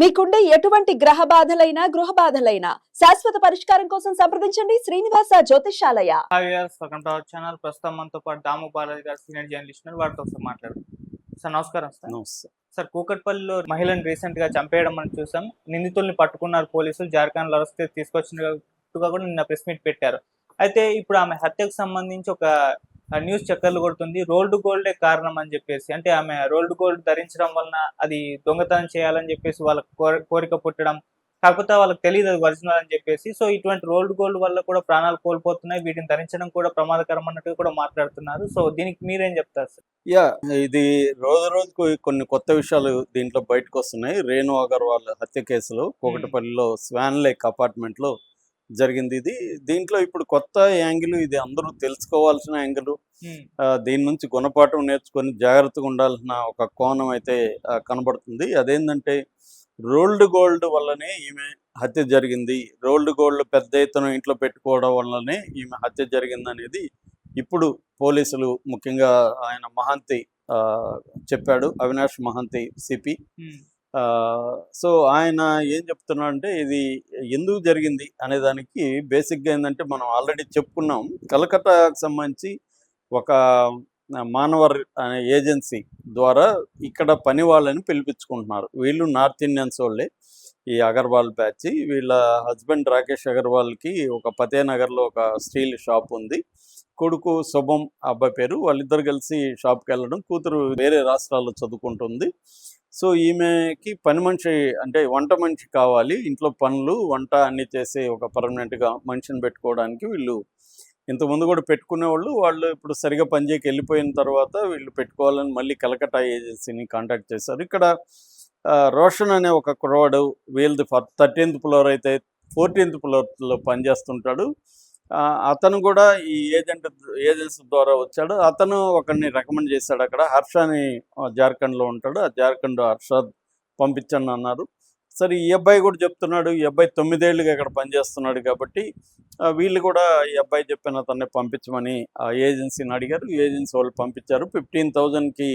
మీకుండే ఎటువంటి గ్రహ బాధలైనా గృహ బాధలైనా శాశ్వత పరిష్కారం కోసం సంప్రదించండి Srinivasa Jyothishalaya. Hi viewers, welcome to our channel. ప్రస్తుతం మనతో పాటు దాము బాలాజీ గారు, సీనియర్ జర్నలిస్ట్ ఉన్నారు. వారితో ఒకసారి మాట్లాడదాం. సార్ నమస్కారం. సార్ కూకట్పల్లిలో మహిళను రీసెంట్ గా చంపేయడం మనం చూసాం. నిందితుల్ని పట్టుకున్నారు పోలీసులు. జార్ఖండ్ లో అరెస్ట్ తీసుకొచ్చినట్టుగా కూడా నిన్న ప్రెస్ మీట్ పెట్టారు. అయితే ఇప్పుడు ఆమె హత్యకు సంబంధించి ఒక న్యూస్ చక్కర్లు కొడుతుంది. రోల్డ్ గోల్డే కారణం అని చెప్పేసి, అంటే ఆమె రోల్డ్ గోల్డ్ ధరించడం వలన అది దొంగతనం చేయాలని చెప్పేసి వాళ్ళకి కోరిక పుట్టడం, కాకపోతే వాళ్ళకి తెలియదు అది ఒరిజినల్ అని చెప్పేసి. సో ఇటువంటి రోల్డ్ గోల్డ్ వల్ల కూడా ప్రాణాలు కోల్పోతున్నాయి, వీటిని ధరించడం కూడా ప్రమాదకరం అన్నట్టు కూడా మాట్లాడుతున్నారు. సో దీనికి మీరేం చెప్తారు సార్? ఇది రోజు రోజుకు కొన్ని కొత్త విషయాలు దీంట్లో బయటకు వస్తున్నాయి. రేణు అగర్వాల్ హత్య కేసులో కూకట్పల్లిలో స్వాన్ లేక్ అపార్ట్మెంట్ లో జరిగింది. దీంట్లో ఇప్పుడు కొత్త యాంగిల్, ఇది అందరూ తెలుసుకోవాల్సిన యాంగిల్. దీని నుంచి గుణపాఠం నేర్చుకొని జాగ్రత్తగా ఉండాల్సిన ఒక కోణం అయితే కనబడుతుంది. అదేంటంటే రోల్డ్ గోల్డ్ వల్లనే ఈమె హత్య జరిగింది, రోల్డ్ గోల్డ్ పెద్ద ఎత్తున ఇంట్లో పెట్టుకోవడం వల్లనే ఈమె హత్య జరిగింది అనేది ఇప్పుడు పోలీసులు, ముఖ్యంగా ఆయన మహంతి చెప్పాడు, అవినాష్ మహంతి సిపి. సో ఆయన ఏం చెప్తున్నాడంటే ఇది ఎందుకు జరిగింది అనే దానికి బేసిక్గా ఏంటంటే మనం ఆల్రెడీ చెప్పుకున్నాం. కలకత్తాకు సంబంధించి ఒక మానవర్ అనే ఏజెన్సీ ద్వారా ఇక్కడ పని వాళ్ళని పిలిపించుకుంటున్నారు. వీళ్ళు నార్త్ ఇండియన్స్ వాళ్ళే, ఈ అగర్వాల్ బ్యాచ్. వీళ్ళ హస్బెండ్ రాకేష్ అగర్వాల్కి ఒక ఫతేనగర్లో ఒక స్టీల్ షాప్ ఉంది. కొడుకు శుభం అబ్బాయి పేరు. వాళ్ళిద్దరు కలిసి షాప్కి వెళ్ళడం, కూతురు వేరే రాష్ట్రాల్లో చదువుకుంటుంది. సో ఈమెకి పని మనిషి, అంటే వంట మనిషి కావాలి, ఇంట్లో పనులు వంట అన్నీ చేసే ఒక పర్మనెంట్గా మనిషిని పెట్టుకోవడానికి వీళ్ళు ఇంతకుముందు కూడా పెట్టుకునేవాళ్ళు. వాళ్ళు ఇప్పుడు సరిగా పనిచేయకి వెళ్ళిపోయిన తర్వాత వీళ్ళు పెట్టుకోవాలని మళ్ళీ కలకత్తా ఏజెన్సీని కాంటాక్ట్ చేశారు. ఇక్కడ రోషన్ అనే ఒక కుర్రవాడు, వీళ్ళది 13th ఫ్లోర్ అయితే 14th ఫ్లోర్లో పనిచేస్తుంటాడు. అతను కూడా ఈ ఏజెన్సీ ద్వారా వచ్చాడు. అతను ఒకరిని రికమెండ్ చేశాడు. అక్కడ హర్ష అని జార్ఖండ్లో ఉంటాడు, ఆ జార్ఖండ్ హర్షద్ పంపించండి అన్నారు. సరే, ఈ అబ్బాయి కూడా చెప్తున్నాడు, ఈ అబ్బాయి 9 ఏళ్ళుగా ఇక్కడ పనిచేస్తున్నాడు కాబట్టి వీళ్ళు కూడా ఈ అబ్బాయి చెప్పిన అతన్ని పంపించమని ఆ ఏజెన్సీని అడిగారు. ఏజెన్సీ వాళ్ళు పంపించారు. 15,000కి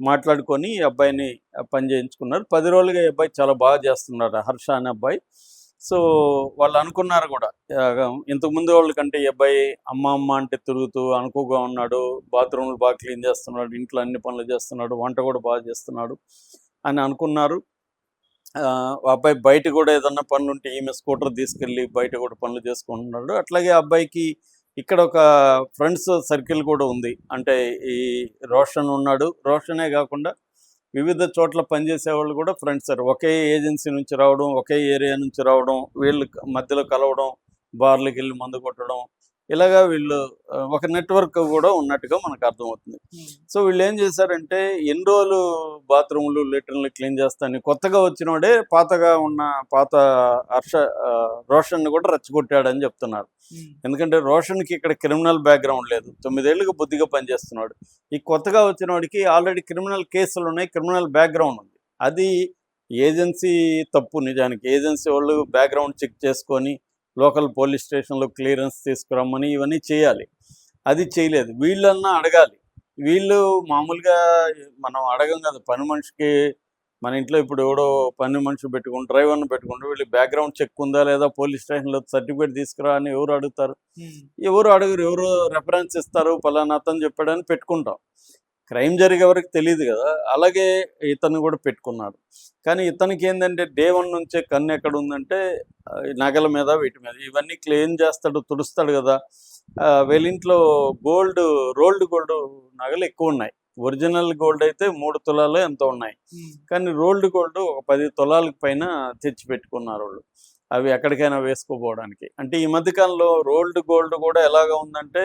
మాట్లాడుకొని ఈ అబ్బాయిని పని చేయించుకున్నారు. 10 రోజులుగా ఈ అబ్బాయి చాలా బాగా చేస్తున్నాడు, హర్ష అనే అబ్బాయి. సో వాళ్ళు అనుకున్నారు కూడా, ఇంతకుముందు వాళ్ళ కంటే ఈ అబ్బాయి అమ్మ అంటే తిరుగుతూ అనుకుగా ఉన్నాడు, బాత్రూమ్లు బాగా క్లీన్ చేస్తున్నాడు, ఇంట్లో అన్ని పనులు చేస్తున్నాడు, వంట కూడా బాగా చేస్తున్నాడు అని అనుకున్నారు. అబ్బాయి బయట కూడా ఏదన్నా పనులు ఉంటే ఈమె స్కూటర్ తీసుకెళ్ళి బయట కూడా పనులు చేసుకుంటున్నాడు. అట్లాగే అబ్బాయికి ఇక్కడ ఒక ఫ్రెండ్స్ సర్కిల్ కూడా ఉంది. అంటే ఈ రోషన్ ఉన్నాడు, రోషనే కాకుండా వివిధ చోట్ల పనిచేసే వాళ్ళు కూడా ఫ్రెండ్స్. ఒకే ఏజెన్సీ నుంచి రావడం, ఒకే ఏరియా నుంచి రావడం, వీళ్ళు మధ్యలో కలవడం, బార్లకి వెళ్ళి మందు కొట్టడం, ఇలాగా వీళ్ళు ఒక నెట్వర్క్ కూడా ఉన్నట్టుగా మనకు అర్థమవుతుంది. సో వీళ్ళు ఏం చేశారంటే, ఎన్ని రోజులు బాత్రూమ్లు లెట్రిన్లు క్లీన్ చేస్తాను, కొత్తగా వచ్చినోడే పాతగా ఉన్న రోషన్ని కూడా రెచ్చగొట్టాడని చెప్తున్నారు. ఎందుకంటే రోషన్కి ఇక్కడ క్రిమినల్ బ్యాక్గ్రౌండ్ లేదు, 9 ఏళ్ళుగా బుద్ధిగా పనిచేస్తున్నాడు. ఈ కొత్తగా వచ్చిన వాడికి ఆల్రెడీ క్రిమినల్ కేసులు ఉన్నాయి, క్రిమినల్ బ్యాక్గ్రౌండ్ ఉంది. అది ఏజెన్సీ తప్పు. నిజానికి ఏజెన్సీ వాళ్ళు బ్యాక్గ్రౌండ్ చెక్ చేసుకొని లోకల్ పోలీస్ స్టేషన్లో క్లియరెన్స్ తీసుకురమ్మని ఇవన్నీ చేయాలి. అది చేయలేదు. వీళ్ళన్నా అడగాలి. వీళ్ళు మామూలుగా మనం అడగం కదా. పని మనిషికి మన ఇంట్లో ఇప్పుడు ఎవడో పని మనిషి పెట్టుకుంటారు, డ్రైవర్ని పెట్టుకుంటారు, వీళ్ళు బ్యాక్గ్రౌండ్ చెక్ ఉందా లేదా, పోలీస్ స్టేషన్లో సర్టిఫికేట్ తీసుకురా అని ఎవరు అడుగుతారు? ఎవరు అడగరు. ఎవరు రెఫరెన్స్ ఇస్తారు, పలానా అతను చెప్పాడని పెట్టుకుంటాం. క్రైమ్ జరిగే వరకు తెలియదు కదా. అలాగే ఇతను కూడా పెట్టుకున్నాడు. కానీ ఇతనికి ఏంటంటే డే 1 నుంచే కన్ను ఎక్కడ ఉందంటే నగల మీద, వీటి మీద. ఇవన్నీ క్లీన్ చేస్తాడు, తుడుస్తాడు కదా. వీళ్ళింట్లో రోల్డ్ గోల్డ్ నగలు ఎక్కువ ఉన్నాయి. ఒరిజినల్ గోల్డ్ అయితే 3 తులాలు ఎంతో ఉన్నాయి, కానీ రోల్డ్ గోల్డ్ ఒక 10 తులాలకు పైన తెచ్చి పెట్టుకున్నారు వాళ్ళు, అవి ఎక్కడికైనా వేసుకోపోవడానికి. అంటే ఈ మధ్యకాలంలో రోల్డ్ గోల్డ్ కూడా ఎలాగా ఉందంటే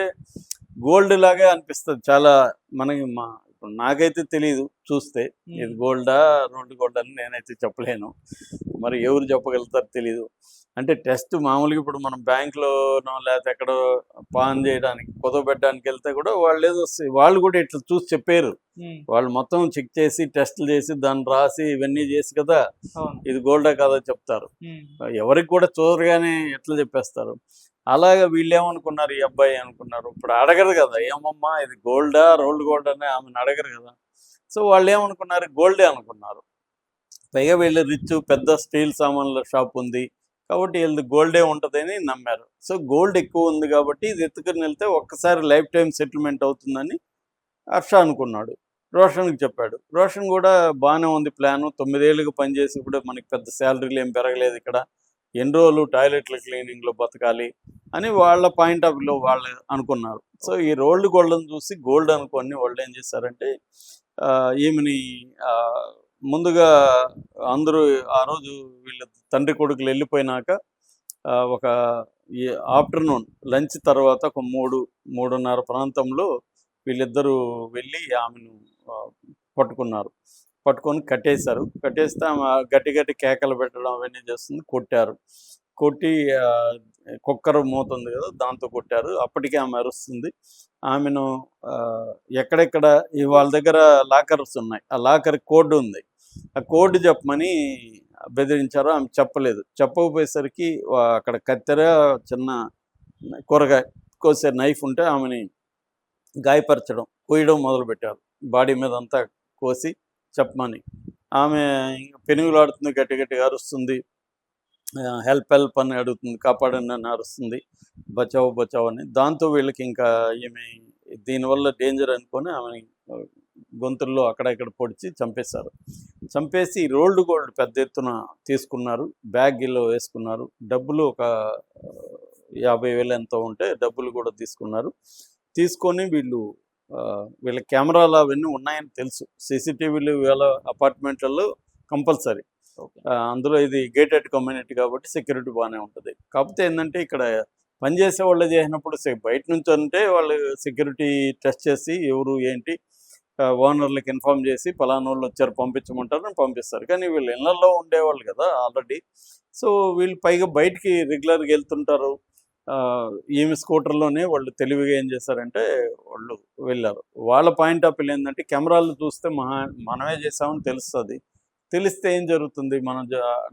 గోల్డ్ లాగే అనిపిస్తుంది చాలా మనకి. ఇప్పుడు నాకైతే తెలియదు చూస్తే, ఇది గోల్డా రోల్డ్ గోల్డ్ అని నేనైతే చెప్పలేను. మరి ఎవరు చెప్పగలుగుతారు తెలియదు. అంటే టెస్ట్ మామూలుగా ఇప్పుడు మనం బ్యాంకులోనో లేకపోతే ఎక్కడో పాన్ చేయడానికి, కుదవబెట్టడానికి వెళ్తే కూడా వాళ్ళు కూడా ఇట్లా చూసి చెప్పారు. వాళ్ళు మొత్తం చెక్ చేసి టెస్టులు చేసి దాన్ని రాసి ఇవన్నీ చేసి కదా ఇది గోల్డా కాదా చెప్తారు. ఎవరికి కూడా చూడగానే ఎట్లా చెప్పేస్తారు. అలాగే వీళ్ళు ఏమనుకున్నారు, ఈ అబ్బాయి అనుకున్నారు. ఇప్పుడు అడగరు కదా, ఏమమ్మా ఇది గోల్డా రోల్డ్ గోల్డ్ అని ఆమెను అడగరు కదా. సో వాళ్ళు ఏమనుకున్నారు, గోల్డే అనుకున్నారు. పైగా వీళ్ళు రిచ్, పెద్ద స్టీల్ సామాన్ల షాప్ ఉంది కాబట్టి వీళ్ళది గోల్డే ఉంటుందని నమ్మారు. సో గోల్డ్ ఎక్కువ ఉంది కాబట్టి ఇది ఎత్తుకుని వెళ్తే ఒక్కసారి లైఫ్ టైం సెటిల్మెంట్ అవుతుందని హర్ష అనుకున్నాడు. రోషన్కి చెప్పాడు. రోషన్ కూడా బాగానే ఉంది ప్లాను, 9 ఏళ్ళుగా పనిచేసి కూడా మనకి పెద్ద శాలరీలు ఏం పెరగలేదు ఇక్కడ, ఎన్ని రోజులు టాయిలెట్ల క్లీనింగ్లో బతకాలి అని వాళ్ళ పాయింట్ ఆఫ్ వ్యూలో వాళ్ళు అనుకున్నారు. సో ఈ రోల్డ్ గోల్డ్ని చూసి గోల్డ్ అనుకొని వాళ్ళు ఏం చేశారంటే ఈమెని ముందుగా అందరూ ఆ రోజు వీళ్ళ తండ్రి కొడుకులు వెళ్ళిపోయినాక ఒక ఈ ఆఫ్టర్నూన్ లంచ్ తర్వాత ఒక 3:30 ప్రాంతంలో వీళ్ళిద్దరూ వెళ్ళి ఆమెను పట్టుకొని కట్టేశారు. కట్టేస్తే ఆమె గట్టి గట్టి కేకలు పెట్టడం అవన్నీ చేస్తుంది. కొట్టి కుక్కర్ మూత ఉంది కదా దాంతో కొట్టారు. అప్పటికే ఆమె అరుస్తుంది. ఆమెను ఎక్కడెక్కడ వాళ్ళ దగ్గర లాకర్స్ ఉన్నాయి, ఆ లాకర్ కోడ్ ఉంది, ఆ కోడ్ చెప్పమని బెదిరించారు. ఆమె చెప్పలేదు. చెప్పకపోయేసరికి అక్కడ కత్తెర, చిన్న కూరగాయ కోసే నైఫ్ ఉంటే ఆమెని గాయపరచడం, కోయడం మొదలుపెట్టారు. బాడీ మీద అంతా కోసి చెప్పమని. ఆమె పెనుగులాడుతుంది, గట్టి గట్టిగా అరుస్తుంది, హెల్ప్ అని అడుగుతుంది, కాపాడండి అని అరుస్తుంది, బచావ్ అని. దాంతో వీళ్ళకి ఇంకా ఈమె దీనివల్ల డేంజర్ అనుకొని ఆమెని గొంతుల్లో అక్కడక్కడ పొడిచి చంపేసి రోల్డ్ గోల్డ్ పెద్ద ఎత్తున తీసుకున్నారు, బ్యాగ్లో వేసుకున్నారు. డబ్బులు ఒక 50,000 ఎంతో ఉంటే డబ్బులు కూడా తీసుకొని వీళ్ళ కెమెరాలు అవన్నీ ఉన్నాయని తెలుసు. సీసీటీవీలు వీళ్ళ అపార్ట్మెంట్లలో కంపల్సరీ. అందులో ఇది గేటెడ్ కమ్యూనిటీ కాబట్టి సెక్యూరిటీ బాగానే ఉంటుంది. కాకపోతే ఏంటంటే ఇక్కడ పనిచేసే వాళ్ళు చేసినప్పుడు బయట నుంచి అంటే వాళ్ళు సెక్యూరిటీ టెస్ట్ చేసి ఎవరు ఏంటి ఓనర్లకు ఇన్ఫామ్ చేసి పలానా వాళ్ళు వచ్చారు పంపించమంటారు, పంపిస్తారు. కానీ వీళ్ళు ఇళ్లలో ఉండేవాళ్ళు కదా ఆల్రెడీ. సో వీళ్ళు పైగా బయటికి రెగ్యులర్గా వెళ్తుంటారు. ఈమె స్కూటర్లోనే వాళ్ళు తెలివిగా ఏం చేశారంటే వాళ్ళు వెళ్ళారు. వాళ్ళ పాయింట్ ఆఫ్ వ్యూ ఏంటంటే కెమెరాలు చూస్తే మనమే చేసామని తెలుస్తుంది. తెలిస్తే ఏం జరుగుతుంది, మనం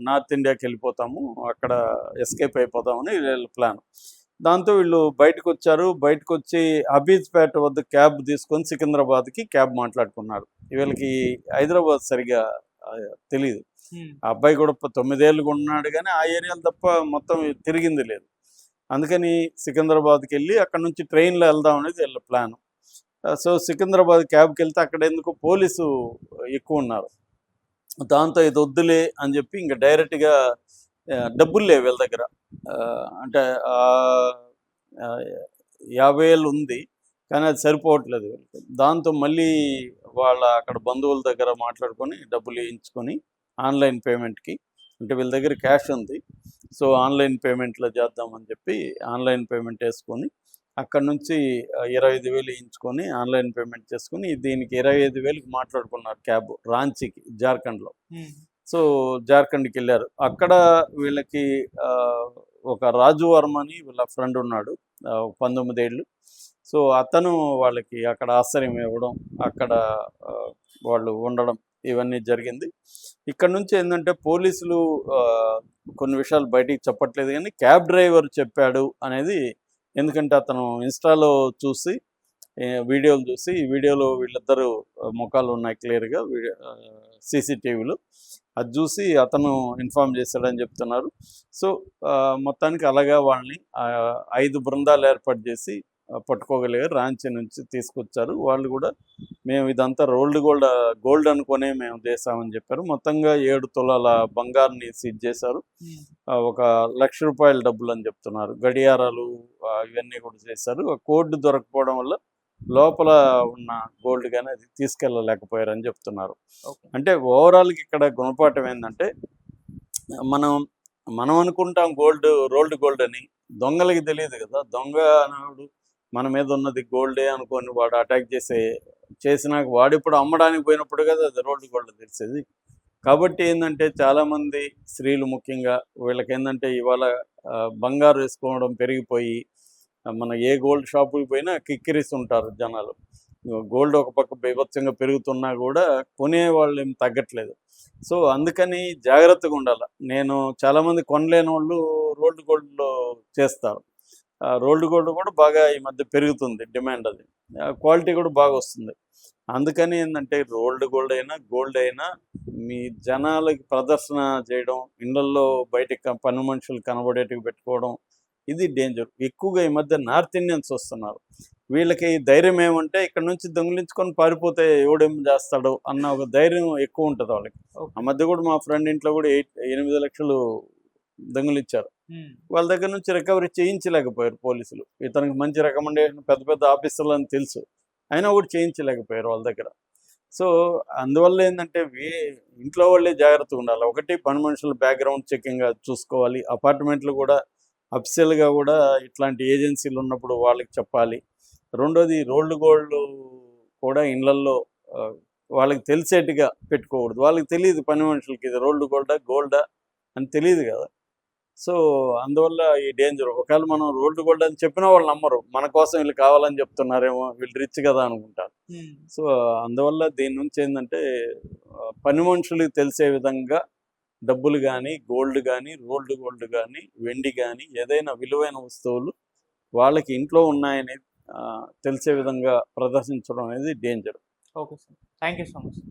నార్త్ ఇండియాకి వెళ్ళిపోతాము, అక్కడ ఎస్కేప్ అయిపోతామని వీళ్ళ ప్లాన్. దాంతో వీళ్ళు బయటకు వచ్చి హబీజ్పేట వద్ద క్యాబ్ తీసుకొని సికింద్రాబాద్కి క్యాబ్ మాట్లాడుకున్నారు. వీళ్ళకి హైదరాబాద్ సరిగా తెలియదు. ఆ అబ్బాయి కూడా 9 ఏళ్ళుగా ఉన్నాడు కానీ ఆ ఏరియాలు తప్ప మొత్తం తిరిగింది లేదు. అందుకని సికింద్రాబాద్కి వెళ్ళి అక్కడ నుంచి ట్రైన్లో వెళ్దాం అనేది వీళ్ళ ప్లాన్. సో సికింద్రాబాద్ క్యాబ్కి వెళ్తే అక్కడ ఎందుకు పోలీసు ఎక్కువ ఉన్నారు. దాంతో ఇది వద్దులే అని చెప్పి ఇంకా డైరెక్ట్గా డబ్బులు లేవు వీళ్ళ దగ్గర. అంటే 50,000 ఉంది కానీ అది సరిపోవట్లేదు వీళ్ళకి. దాంతో మళ్ళీ వాళ్ళ అక్కడ బంధువుల దగ్గర మాట్లాడుకొని డబ్బులు వేయించుకొని ఆన్లైన్ పేమెంట్కి, అంటే వీళ్ళ దగ్గర క్యాష్ ఉంది, సో ఆన్లైన్ పేమెంట్లో చేద్దామని చెప్పి ఆన్లైన్ పేమెంట్ వేసుకొని అక్కడ నుంచి 25,000 వేయించుకొని ఆన్లైన్ పేమెంట్ చేసుకుని దీనికి 25,000కి మాట్లాడుకున్నారు క్యాబ్ రాంచీకి, జార్ఖండ్లో. సో జార్ఖండ్కి వెళ్ళారు. అక్కడ వీళ్ళకి ఒక రాజు వర్మ అని వీళ్ళ ఫ్రెండ్ ఉన్నాడు, 19 ఏళ్ళు. సో అతను వాళ్ళకి అక్కడ ఆశ్రయం ఇవ్వడం, అక్కడ వాళ్ళు ఉండడం ఇవన్నీ జరిగింది. ఇక్కడ నుంచి ఏంటంటే పోలీసులు కొన్ని విషయాలు బయటికి చెప్పట్లేదు కానీ క్యాబ్ డ్రైవర్ చెప్పాడు అనేది. ఎందుకంటే అతను ఇన్స్టాలో చూసి వీడియోలు చూసి, ఈ వీడియోలో వీళ్ళిద్దరు ముఖాలు ఉన్నాయి క్లియర్గా సీసీటీవీలో, అది చూసి అతను ఇన్ఫామ్ చేశాడని చెప్తున్నారు. సో మొత్తానికి అలాగా వాళ్ళని 5 బృందాలు ఏర్పాటు చేసి పట్టుకోగలిగారు. రాంచీ నుంచి తీసుకొచ్చారు. వాళ్ళు కూడా మేము ఇదంతా గోల్డ్ అనుకునే మేము చేసామని చెప్పారు. మొత్తంగా 7 తులాల బంగారుని సీజ్ చేశారు. ఒక ₹1,00,000 డబ్బులు అని చెప్తున్నారు. గడియారాలు ఇవన్నీ కూడా చేశారు. కోడ్ దొరకపోవడం వల్ల లోపల ఉన్న గోల్డ్ కానీ అది తీసుకెళ్ళలేకపోయారని చెప్తున్నారు. అంటే ఓవరాల్గా ఇక్కడ గుణపాఠం ఏంటంటే మనం అనుకుంటాం రోల్డ్ గోల్డ్ అని, దొంగలకి తెలియదు కదా. దొంగ అన్నాడు మన మీద ఉన్నది గోల్డే అనుకొని వాడు అటాక్ చేసినాక వాడు ఇప్పుడు అమ్మడానికి పోయినప్పుడు కదా అది రోల్డ్ గోల్డ్ తెలిసేది. కాబట్టి ఏంటంటే చాలామంది స్త్రీలు ముఖ్యంగా వీళ్ళకి ఏంటంటే ఇవాళ బంగారు వేసుకోవడం పెరిగిపోయి మన ఏ గోల్డ్ షాపుకి పోయినా కిక్కిరిస్తుంటారు జనాలు. గోల్డ్ ఒక పక్క బీభత్సంగా పెరుగుతున్నా కూడా కొనేవాళ్ళు ఏం తగ్గట్లేదు. సో అందుకని జాగ్రత్తగా ఉండాలి. నేను చాలామంది కొనలేని వాళ్ళు రోల్డ్ గోల్డ్లో చేస్తారు. రోల్డ్ గోల్డ్ కూడా బాగా ఈ మధ్య పెరుగుతుంది డిమాండ్, అది క్వాలిటీ కూడా బాగా వస్తుంది. అందుకని ఏంటంటే రోల్డ్ గోల్డ్ అయినా మీ జనాలకి ప్రదర్శన చేయడం, ఇళ్ళల్లో బయటకి పని మనుషులు కనబడేటివి పెట్టుకోవడం, ఇది డేంజర్. ఎక్కువగా ఈ మధ్య నార్త్ ఇండియన్స్ వస్తున్నారు. వీళ్ళకి ధైర్యం ఏమంటే ఇక్కడ నుంచి దొంగిలించుకొని పారిపోతే ఎవడేం చేస్తాడో అన్న ఒక ధైర్యం ఎక్కువ ఉంటుంది వాళ్ళకి. ఆ మధ్య కూడా మా ఫ్రెండ్ ఇంట్లో కూడా 8 లక్షలు దొంగిలించారు. వాళ్ళ దగ్గర నుంచి రికవరీ చేయించలేకపోయారు పోలీసులు. ఇతనికి మంచి రికమెండేషన్ పెద్ద పెద్ద ఆఫీసర్లు అని తెలుసు, అయినా కూడా చేయించలేకపోయారు వాళ్ళ దగ్గర. సో అందువల్ల ఏంటంటే ఇంట్లో వాళ్ళే జాగ్రత్తగా ఉండాలి. ఒకటి పని మనుషుల బ్యాక్గ్రౌండ్ చెకింగ్ చూసుకోవాలి. అపార్ట్మెంట్లు కూడా అఫీషియల్గా కూడా ఇట్లాంటి ఏజెన్సీలు ఉన్నప్పుడు వాళ్ళకి చెప్పాలి. రెండోది రోల్డ్ గోల్డ్ కూడా ఇళ్ళల్లో వాళ్ళకి తెలిసేట్టుగా పెట్టుకోకూడదు. వాళ్ళకి తెలియదు పని మనుషులకి ఇది రోల్డ్ గోల్డా అని తెలియదు కదా. సో అందువల్ల ఈ డేంజర్. ఒకవేళ మనం రోల్డ్ గోల్డ్ అని చెప్పినా వాళ్ళు నమ్మరు, మన కోసం వీళ్ళు కావాలని చెప్తున్నారేమో, వీళ్ళు రిచ్ కదా అనుకుంటారు. సో అందువల్ల దీని నుంచి ఏంటంటే పని మనుషులకి తెలిసే విధంగా డబ్బులు కానీ, గోల్డ్ కానీ, రోల్డ్ కానీ, వెండి కానీ, ఏదైనా విలువైన వస్తువులు వాళ్ళకి ఇంట్లో ఉన్నాయని తెలిసే విధంగా ప్రదర్శించడం అనేది danger. Okay sir, thank you so much.